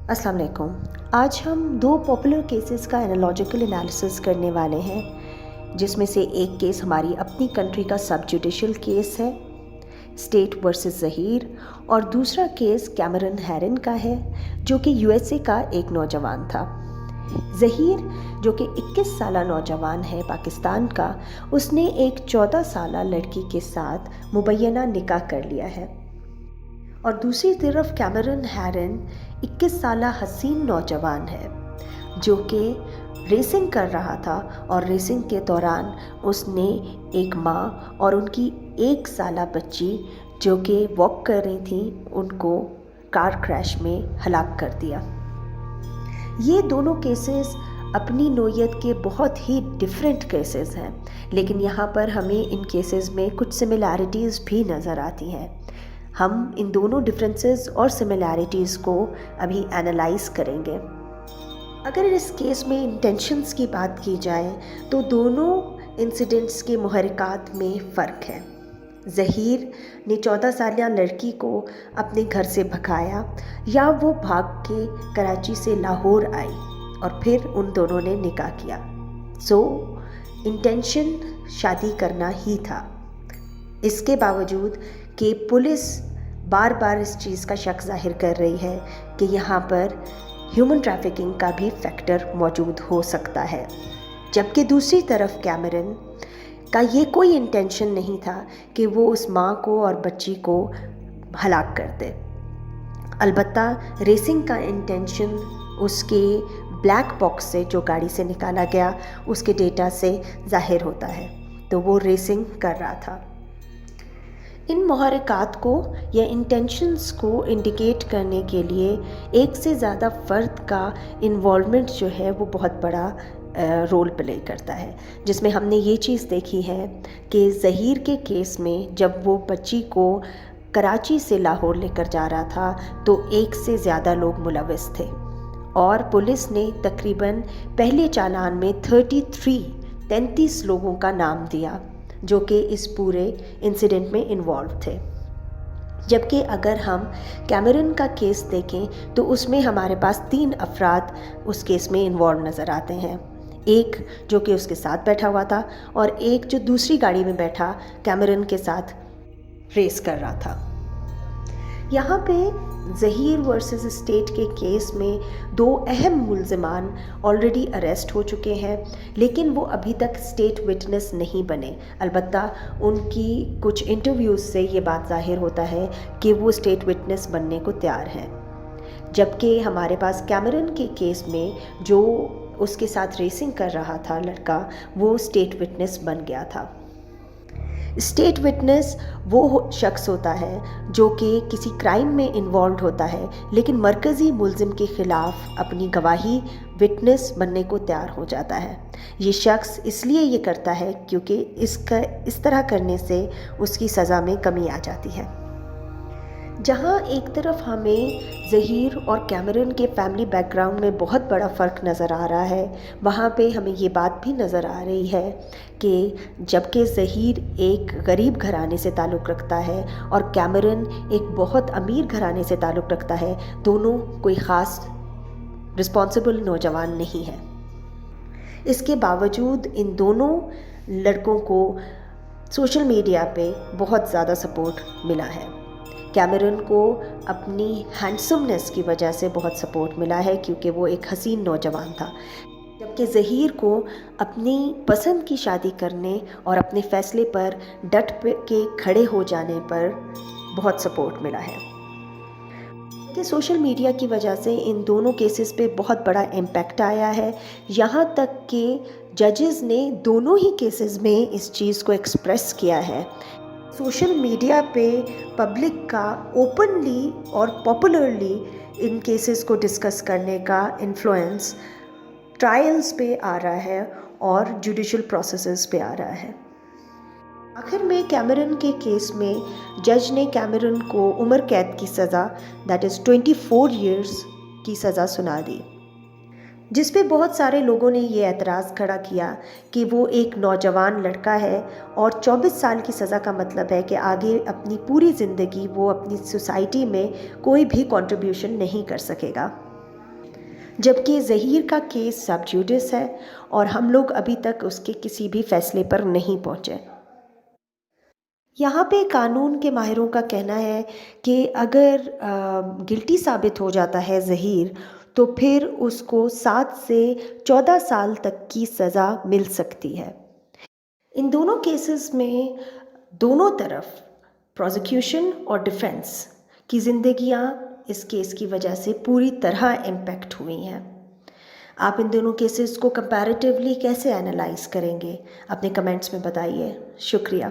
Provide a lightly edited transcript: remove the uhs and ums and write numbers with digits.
अस्सलाम वालेकुम। आज हम दो पॉपुलर केसेस का एनालॉजिकल एनालिसिस करने वाले हैं, जिसमें से एक केस हमारी अपनी कंट्री का सब जुडिशल केस है, स्टेट वर्सेस ज़हीर, और दूसरा केस कैमरन हैरन का है, जो कि यूएसए का एक नौजवान था। ज़हीर, जो कि 21 साल नौजवान है पाकिस्तान का, उसने एक 14 साल लड़की के साथ मुबैना निकाह कर लिया है। और दूसरी तरफ कैमरन हैरन 21 साल हसीन नौजवान है, जो कि रेसिंग कर रहा था, और रेसिंग के दौरान उसने एक माँ और उनकी 1 साल बच्ची जो कि वॉक कर रही थी, उनको कार क्रैश में हलाक कर दिया। ये दोनों केसेस अपनी नोयत के बहुत ही डिफरेंट केसेस हैं, लेकिन यहाँ पर हमें इन केसेस में कुछ सिमिलैरिटीज़ भी नज़र आती हैं। हम इन दोनों डिफरेंसेस और सिमिलैरिटीज़ को अभी एनालाइज करेंगे। अगर इस केस में इंटेंशंस की बात की जाए तो दोनों इंसिडेंट्स के मुहर्रिकात में फ़र्क है। ज़हीर ने 14 सालिया लड़की को अपने घर से भगाया, या वो भाग के कराची से लाहौर आई और फिर उन दोनों ने निकाह किया। इंटेंशन शादी करना ही था। इसके बावजूद कि पुलिस बार बार इस चीज़ का शक जाहिर कर रही है कि यहाँ पर ह्यूमन ट्रैफिकिंग का भी फैक्टर मौजूद हो सकता है, जबकि दूसरी तरफ कैमरन का ये कोई इंटेंशन नहीं था कि वो उस माँ को और बच्ची को हलाक कर दे। अलबत्ता रेसिंग का इंटेंशन उसके ब्लैक बॉक्स से, जो गाड़ी से निकाला गया, उसके डेटा से जाहिर होता है, तो वो रेसिंग कर रहा था। इन मुहर्रिकात को या इंटेंशंस को इंडिकेट करने के लिए एक से ज़्यादा फ़र्द का इन्वॉल्वमेंट जो है वो बहुत बड़ा रोल प्ले करता है, जिसमें हमने ये चीज़ देखी है कि ज़हीर के केस में जब वो बच्ची को कराची से लाहौर लेकर जा रहा था तो एक से ज़्यादा लोग मुलविस थे, और पुलिस ने तकरीबन पहले चालान में 33 लोगों का नाम दिया जो कि इस पूरे इंसिडेंट में इन्वॉल्व थे। जबकि अगर हम कैमरन का केस देखें तो उसमें हमारे पास 3 अफराद उस केस में इन्वॉल्व नज़र आते हैं। एक जो कि उसके साथ बैठा हुआ था, और एक जो दूसरी गाड़ी में बैठा कैमरन के साथ रेस कर रहा था। यहाँ पे ज़हीर वर्सेस स्टेट के केस में 2 अहम मुल्ज़िमान ऑलरेडी अरेस्ट हो चुके हैं, लेकिन वो अभी तक स्टेट विटनेस नहीं बने। अलबत्ता उनकी कुछ इंटरव्यूज़ से ये बात ज़ाहिर होता है कि वो स्टेट विटनेस बनने को तैयार हैं। जबकि हमारे पास कैमरन के केस में जो उसके साथ रेसिंग कर रहा था लड़का, वो स्टेट विटनेस बन गया था। स्टेट विटनेस वो शख्स होता है जो कि किसी क्राइम में इन्वॉल्व होता है, लेकिन मरकज़ी मुल्ज़िम के ख़िलाफ़ अपनी गवाही विटनेस बनने को तैयार हो जाता है। ये शख्स इसलिए ये करता है क्योंकि इस तरह करने से उसकी सज़ा में कमी आ जाती है। जहाँ एक तरफ हमें ज़हीर और कैमरन के फैमिली बैकग्राउंड में बहुत बड़ा फ़र्क नज़र आ रहा है, वहाँ पे हमें ये बात भी नज़र आ रही है कि जबकि ज़हीर एक गरीब घराने से ताल्लुक़ रखता है और कैमरन एक बहुत अमीर घराने से ताल्लुक़ रखता है, दोनों कोई ख़ास रिस्पॉन्सिबल नौजवान नहीं है। इसके बावजूद इन दोनों लड़कों को सोशल मीडिया पे बहुत ज़्यादा सपोर्ट मिला है। कैमरन को अपनी हैंडसमनेस की वजह से बहुत सपोर्ट मिला है क्योंकि वो एक हसीन नौजवान था, जबकि ज़हीर को अपनी पसंद की शादी करने और अपने फ़ैसले पर डट के खड़े हो जाने पर बहुत सपोर्ट मिला है। कि सोशल मीडिया की वजह से इन दोनों केसेस पे बहुत बड़ा इम्पैक्ट आया है, यहाँ तक कि जजेस ने दोनों ही केसेस में इस चीज़ को एक्सप्रेस किया है। सोशल मीडिया पे पब्लिक का ओपनली और पॉपुलरली इन केसेस को डिस्कस करने का इन्फ्लुएंस ट्रायल्स पे आ रहा है और जुडिशल प्रोसेसेस पे आ रहा है। आखिर में कैमरन के केस में जज ने कैमरन को उम्र कैद की सज़ा, दैट इज़ 24 ईयर्स की सज़ा सुना दी, जिस पे बहुत सारे लोगों ने ये एतराज़ खड़ा किया कि वो एक नौजवान लड़का है और 24 साल की सज़ा का मतलब है कि आगे अपनी पूरी ज़िंदगी वो अपनी सोसाइटी में कोई भी कंट्रीब्यूशन नहीं कर सकेगा। جبکہ ظہیر کا کیس سب جوڈس ہے اور ہم لوگ ابھی تک اس کے کسی بھی فیصلے پر نہیں پہنچے۔ یہاں پہ قانون کے ماہروں کا کہنا ہے کہ اگر گلٹی ثابت ہو جاتا ہے ظہیر تو پھر اس کو 7 سے 14 سال تک کی سزا مل سکتی ہے۔ ان دونوں کیسز میں دونوں طرف پروزیکیوشن اور ڈیفنس کی زندگیاں اس کیس کی وجہ سے پوری طرح امپیکٹ ہوئی ہیں۔ آپ ان دونوں کیسز کو کمپیریٹیولی کیسے انالائز کریں گے؟ اپنے کمنٹس میں بتائیے۔ شکریہ۔